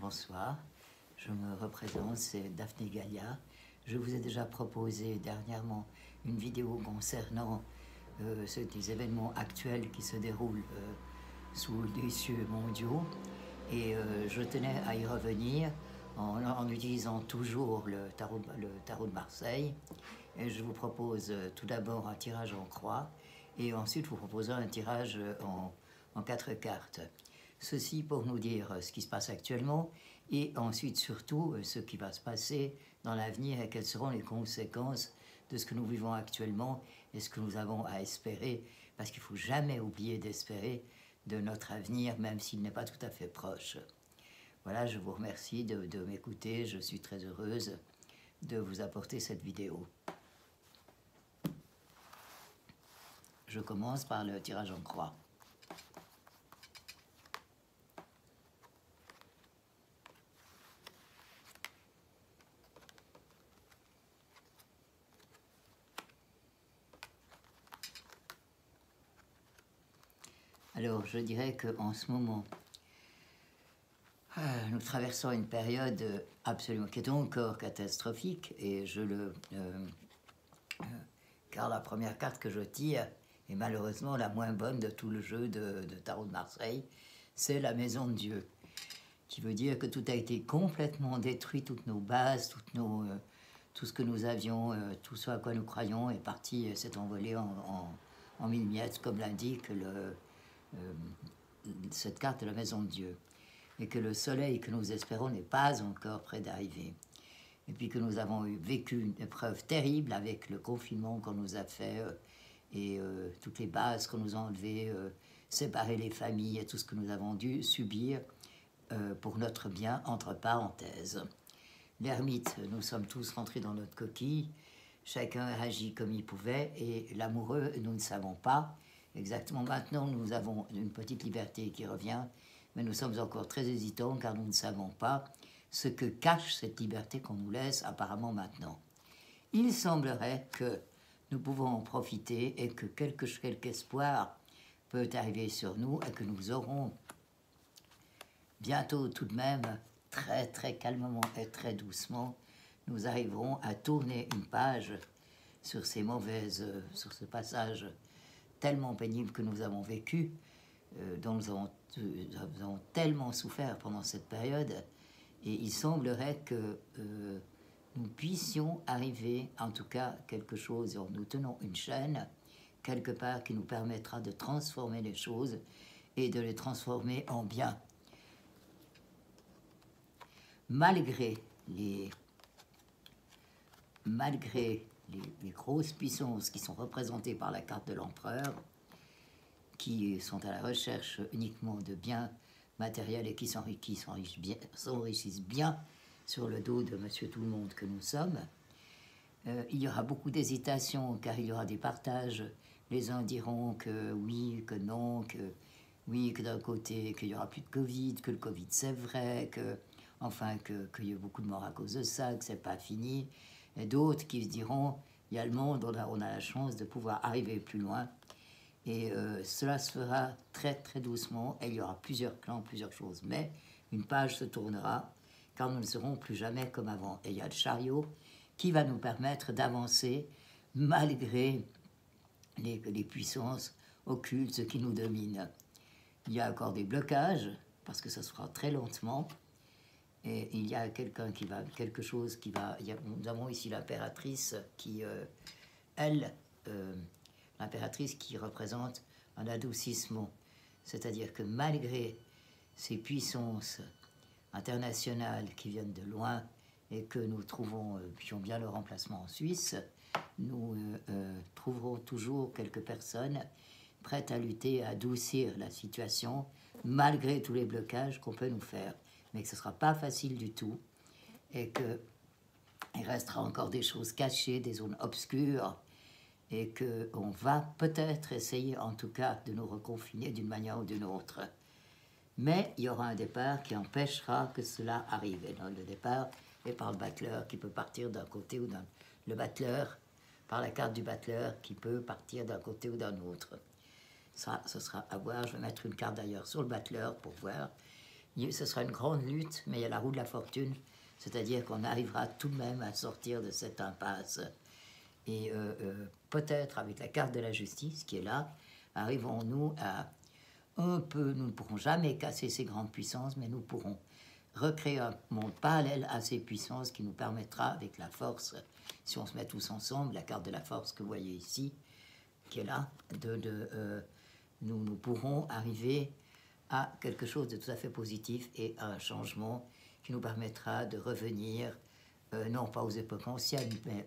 Bonsoir, je me représente, c'est Daphné Gallia. Je vous ai déjà proposé dernièrement une vidéo concernant des événements actuels qui se déroulent sous les cieux mondiaux et je tenais à y revenir en utilisant toujours le tarot de Marseille. Et je vous propose tout d'abord un tirage en croix et ensuite je vous proposerai un tirage en 4 cartes. Ceci pour nous dire ce qui se passe actuellement et ensuite surtout ce qui va se passer dans l'avenir et quelles seront les conséquences de ce que nous vivons actuellement et ce que nous avons à espérer, parce qu'il ne faut jamais oublier d'espérer de notre avenir, même s'il n'est pas tout à fait proche. Voilà, je vous remercie de m'écouter, je suis très heureuse de vous apporter cette vidéo. Je commence par le tirage en croix. Alors, je dirais qu'en ce moment, nous traversons une période absolument qui est encore catastrophique, et car la première carte que je tire est malheureusement la moins bonne de tout le jeu de tarot de Marseille, c'est la maison de Dieu, qui veut dire que tout a été complètement détruit, toutes nos bases, tout ce que nous avions, tout ce à quoi nous croyons est parti, s'est envolé en mille miettes, comme l'indique cette carte de la maison de Dieu, et que le soleil que nous espérons n'est pas encore près d'arriver, et puis que nous avons vécu une épreuve terrible avec le confinement qu'on nous a fait et toutes les bases qu'on nous a enlevées, séparer les familles et tout ce que nous avons dû subir pour notre bien, entre parenthèses. L'ermite, nous sommes tous rentrés dans notre coquille, chacun agit comme il pouvait, et l'amoureux, nous ne savons pas. Exactement, maintenant nous avons une petite liberté qui revient, mais nous sommes encore très hésitants car nous ne savons pas ce que cache cette liberté qu'on nous laisse apparemment maintenant. Il semblerait que nous pouvons en profiter et que quelque espoir peut arriver sur nous et que nous aurons bientôt tout de même, très calmement et très doucement, nous arriverons à tourner une page sur ces sur ce passage tellement pénible que nous avons vécu, dont nous avons tellement souffert pendant cette période, et il semblerait que nous puissions arriver, en tout cas quelque chose, nous tenons une chaîne, quelque part qui nous permettra de transformer les choses et de les transformer en bien. Malgré les grosses puissances qui sont représentées par la carte de l'empereur, qui sont à la recherche uniquement de biens matériels et qui s'enrichissent bien sur le dos de monsieur tout le monde que nous sommes, il y aura beaucoup d'hésitation car il y aura des partages. Les uns diront que oui, que non, que oui, que d'un côté, qu'il n'y aura plus de Covid, que le Covid c'est vrai, qu'il y a beaucoup de morts à cause de ça, que c'est pas fini. Et d'autres qui se diront, il y a le monde, on a la chance de pouvoir arriver plus loin. Et cela se fera très doucement, et il y aura plusieurs clans, plusieurs choses. Mais une page se tournera, car nous ne serons plus jamais comme avant. Et il y a le chariot qui va nous permettre d'avancer malgré les puissances occultes qui nous dominent. Il y a encore des blocages, parce que ça se fera très lentement. Et il y a quelque chose qui va... nous avons ici l'impératrice qui, l'impératrice qui représente un adoucissement. C'est-à-dire que malgré ces puissances internationales qui viennent de loin et que nous trouvons, qui ont bien leur emplacement en Suisse, nous trouverons toujours quelques personnes prêtes à lutter, à adoucir la situation, malgré tous les blocages qu'on peut nous faire. Mais que ce ne sera pas facile du tout, et qu'il restera encore des choses cachées, des zones obscures, et qu'on va peut-être essayer, en tout cas, de nous reconfiner d'une manière ou d'une autre. Mais il y aura un départ qui empêchera que cela arrive. Et le départ est par le battleur qui peut partir d'un côté ou d'un... Le battleur, par la carte du battleur, qui peut partir d'un côté ou d'un autre. Ça, ce sera à voir. Je vais mettre une carte d'ailleurs sur le battleur pour voir. ce sera une grande lutte, mais il y a la roue de la fortune, c'est-à-dire qu'on arrivera tout de même à sortir de cette impasse. Et peut-être avec la carte de la justice qui est là, arrivons-nous à un peu, nous ne pourrons jamais casser ces grandes puissances, mais nous pourrons recréer un monde parallèle à ces puissances qui nous permettra, avec la force, si on se met tous ensemble, la carte de la force que vous voyez ici, qui est là, nous pourrons arriver à quelque chose de tout à fait positif et à un changement qui nous permettra de revenir, non pas aux époques anciennes, mais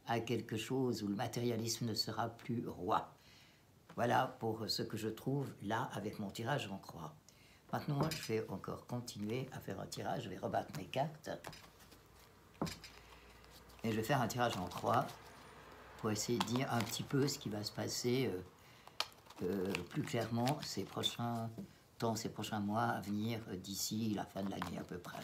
à quelque chose où le matérialisme ne sera plus roi. Voilà pour ce que je trouve là avec mon tirage en croix. Maintenant, je vais encore continuer à faire un tirage. Je vais rebattre mes cartes. Et je vais faire un tirage en croix pour essayer de dire un petit peu ce qui va se passer plus clairement ces prochains temps, ces prochains mois à venir d'ici la fin de l'année à peu près.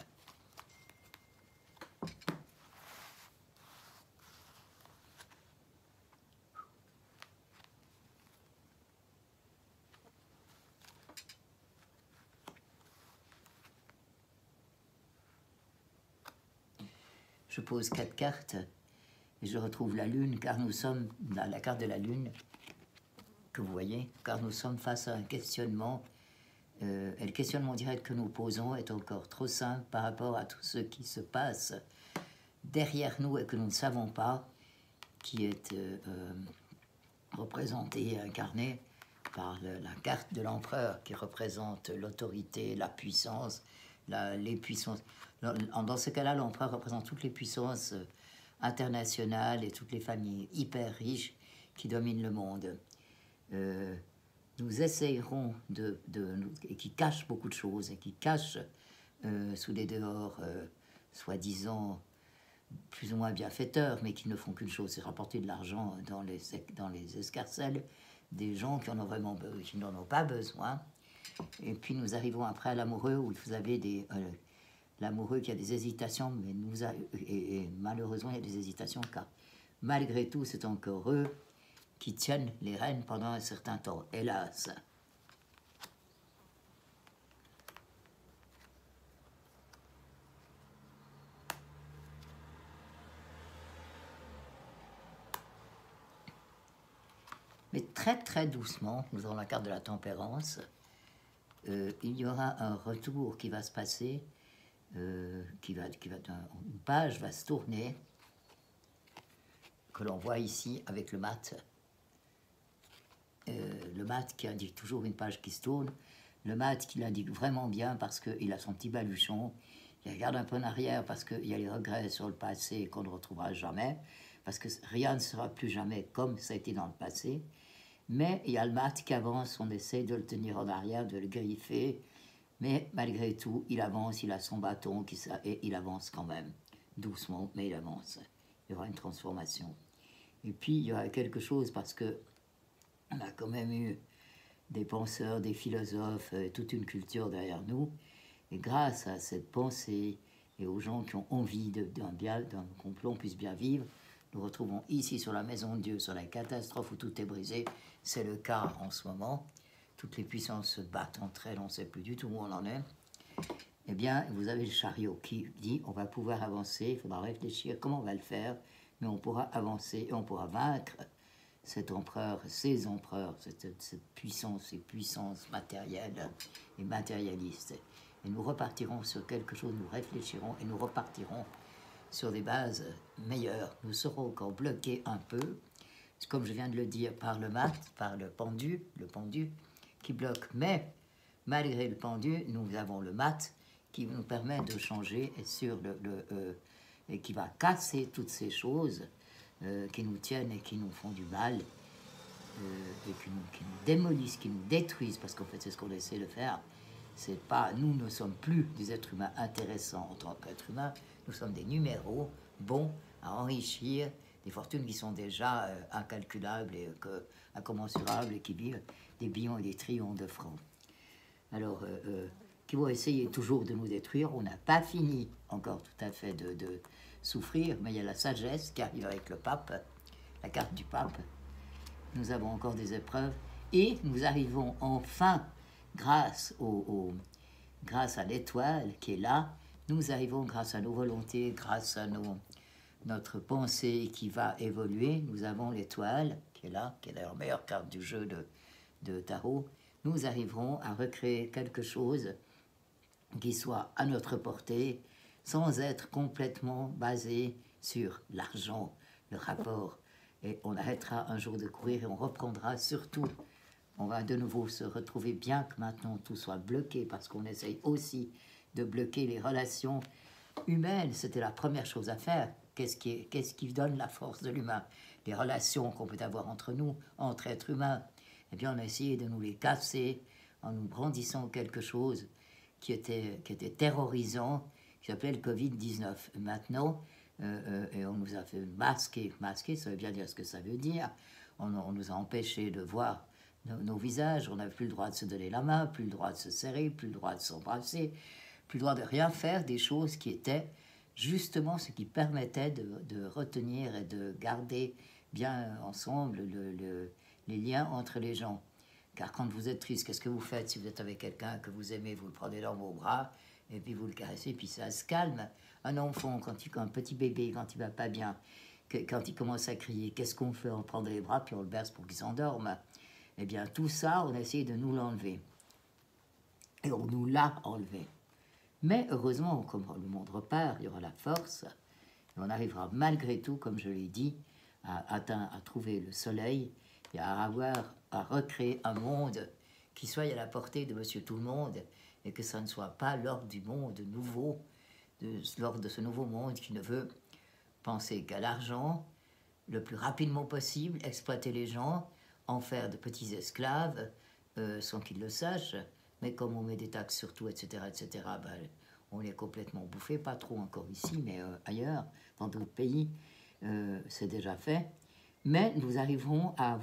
Je pose 4 cartes et je retrouve la lune, car nous sommes, la carte de la lune, que vous voyez, car nous sommes face à un questionnement. Et le questionnement direct que nous posons est encore trop simple par rapport à tout ce qui se passe derrière nous et que nous ne savons pas, qui est représenté et incarné par la carte de l'empereur, qui représente l'autorité, la puissance, les puissances. Dans ce cas-là, l'empereur représente toutes les puissances internationales et toutes les familles hyper riches qui dominent le monde. Nous essayerons et qui cachent beaucoup de choses, et qui cachent sous des dehors soi-disant plus ou moins bienfaiteurs, mais qui ne font qu'une chose, c'est rapporter de l'argent dans les escarcelles des gens qui n'en ont pas besoin. Et puis nous arrivons après à l'amoureux, où vous avez l'amoureux qui a des hésitations, mais et malheureusement il y a des hésitations, car malgré tout c'est encore eux qui tiennent les rênes pendant un certain temps, hélas. Mais très très doucement, nous avons la carte de la tempérance, il y aura un retour qui va se passer, une page va se tourner, que l'on voit ici avec le mat. Le mat qui indique toujours une page qui se tourne, le mat qui l'indique vraiment bien parce qu'il a son petit baluchon, il regarde un peu en arrière parce qu'il y a les regrets sur le passé qu'on ne retrouvera jamais, parce que rien ne sera plus jamais comme ça a été dans le passé, mais il y a le mat qui avance, on essaie de le tenir en arrière, de le griffer, mais malgré tout, il avance, il a son bâton, et il avance quand même, doucement, mais il avance. Il y aura une transformation. Et puis, il y aura quelque chose, parce que on a quand même eu des penseurs, des philosophes, toute une culture derrière nous. Et grâce à cette pensée et aux gens qui ont envie que l'on puisse bien vivre, nous retrouvons ici sur la maison de Dieu, sur la catastrophe où tout est brisé. C'est le cas en ce moment. Toutes les puissances se battent entre elles, on ne sait plus du tout où on en est. Eh bien, vous avez le chariot qui dit on va pouvoir avancer, il faudra réfléchir comment on va le faire, mais on pourra avancer et on pourra vaincre cet empereur, ces empereurs, cette puissance, ces puissances matérielles et matérialistes. Et nous repartirons sur quelque chose, nous réfléchirons et nous repartirons sur des bases meilleures. Nous serons encore bloqués un peu, comme je viens de le dire, par le mat, par le pendu qui bloque. Mais malgré le pendu, nous avons le mat qui nous permet de changer et qui va casser toutes ces choses qui nous tiennent et qui nous font du mal, et qui nous démolissent, qui nous détruisent, parce qu'en fait c'est ce qu'on essaie de faire. C'est pas, nous ne sommes plus des êtres humains intéressants en tant qu'êtres humains, nous sommes des numéros bons à enrichir des fortunes qui sont déjà incalculables et incommensurables et qui vivent des billions et des trillions de francs. Alors, qui vont essayer toujours de nous détruire. On n'a pas fini encore tout à fait de souffrir, mais il y a la sagesse qui arrive avec le pape, la carte du pape. Nous avons encore des épreuves et nous arrivons enfin, grâce grâce à l'étoile qui est là, nous arrivons grâce à nos volontés, grâce à notre pensée qui va évoluer. Nous avons l'étoile qui est là, qui est la meilleure carte du jeu de tarot. Nous arriverons à recréer quelque chose qui soit à notre portée, sans être complètement basé sur l'argent, le rapport. Et on arrêtera un jour de courir et on reprendra surtout. On va de nouveau se retrouver, bien que maintenant tout soit bloqué, parce qu'on essaye aussi de bloquer les relations humaines. C'était la première chose à faire. Qu'est-ce qui donne la force de l'humain? Les relations qu'on peut avoir entre nous, entre êtres humains. Eh bien, on a essayé de nous les casser en nous brandissant quelque chose qui était terrorisant, qui s'appelait le Covid-19. Maintenant, et on nous a fait masquer. Masquer, ça veut bien dire ce que ça veut dire. On nous a empêchés de voir nos visages. On n'avait plus le droit de se donner la main, plus le droit de se serrer, plus le droit de s'embrasser, plus le droit de rien faire, des choses qui étaient justement ce qui permettait de retenir et de garder bien ensemble les liens entre les gens. Car quand vous êtes triste, qu'est-ce que vous faites? Si vous êtes avec quelqu'un que vous aimez, vous le prenez dans vos bras, et puis vous le caressez, puis ça se calme. Un enfant, un petit bébé, quand il va pas bien, quand il commence à crier, qu'est-ce qu'on fait? On prend les bras, puis on le berce pour qu'il s'endorme. Eh bien, tout ça, on a essayé de nous l'enlever. Et on nous l'a enlevé. Mais heureusement, comme le monde repart, il y aura la force, et on arrivera malgré tout, comme je l'ai dit, à trouver le soleil et à recréer un monde qui soit à la portée de Monsieur Tout-le-Monde, et que ça ne soit pas l'ordre du monde nouveau, l'ordre de ce nouveau monde qui ne veut penser qu'à l'argent, le plus rapidement possible, exploiter les gens, en faire de petits esclaves, sans qu'ils le sachent. Mais comme on met des taxes sur tout, etc., ben, on est complètement bouffé, pas trop encore ici, mais ailleurs, dans d'autres pays, c'est déjà fait. Mais nous arriverons à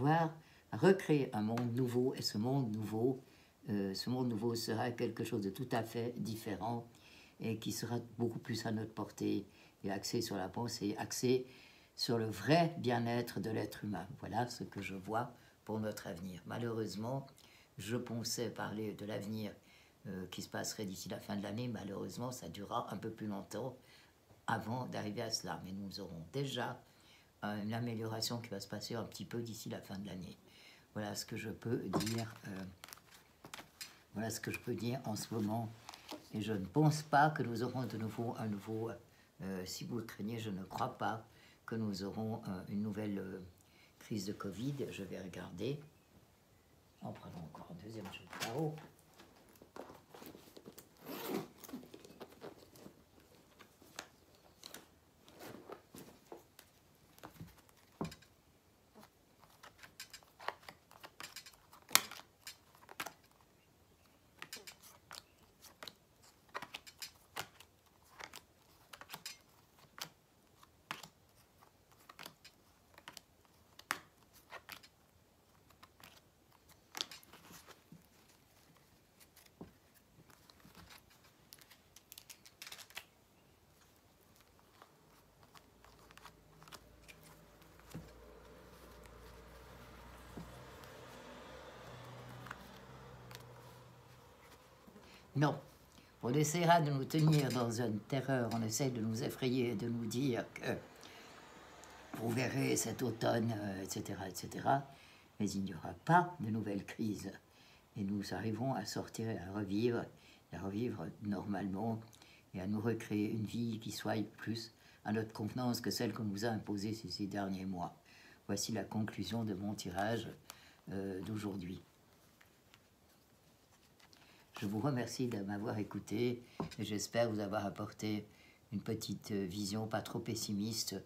recréer un monde nouveau, et ce monde nouveau sera quelque chose de tout à fait différent, et qui sera beaucoup plus à notre portée, et axé sur la pensée, axé sur le vrai bien-être de l'être humain. Voilà ce que je vois pour notre avenir. Malheureusement, je pensais parler de l'avenir qui se passerait d'ici la fin de l'année. Malheureusement, ça durera un peu plus longtemps avant d'arriver à cela. Mais nous aurons déjà une amélioration qui va se passer un petit peu d'ici la fin de l'année. Voilà ce que je peux dire. Voilà ce que je peux dire en ce moment. Et je ne pense pas que nous aurons de nouveau si vous le craignez, je ne crois pas que nous aurons une nouvelle crise de Covid. Je vais regarder. En prenant encore un deuxième jeu de tarot. Non, on essaiera de nous tenir dans une terreur, on essaie de nous effrayer, de nous dire que vous verrez cet automne, etc., etc. Mais il n'y aura pas de nouvelle crise. Et nous arriverons à sortir et à revivre normalement, et à nous recréer une vie qui soit plus à notre convenance que celle qu'on nous a imposée ces derniers mois. Voici la conclusion de mon tirage d'aujourd'hui. Je vous remercie de m'avoir écouté et j'espère vous avoir apporté une petite vision pas trop pessimiste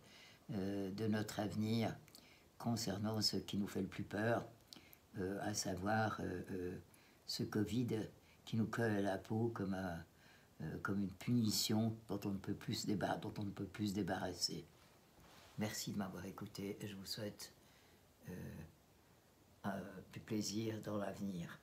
de notre avenir concernant ce qui nous fait le plus peur, à savoir ce Covid qui nous colle à la peau comme une punition dont on ne peut plus se débarrasser. Merci de m'avoir écouté et je vous souhaite du plaisir dans l'avenir.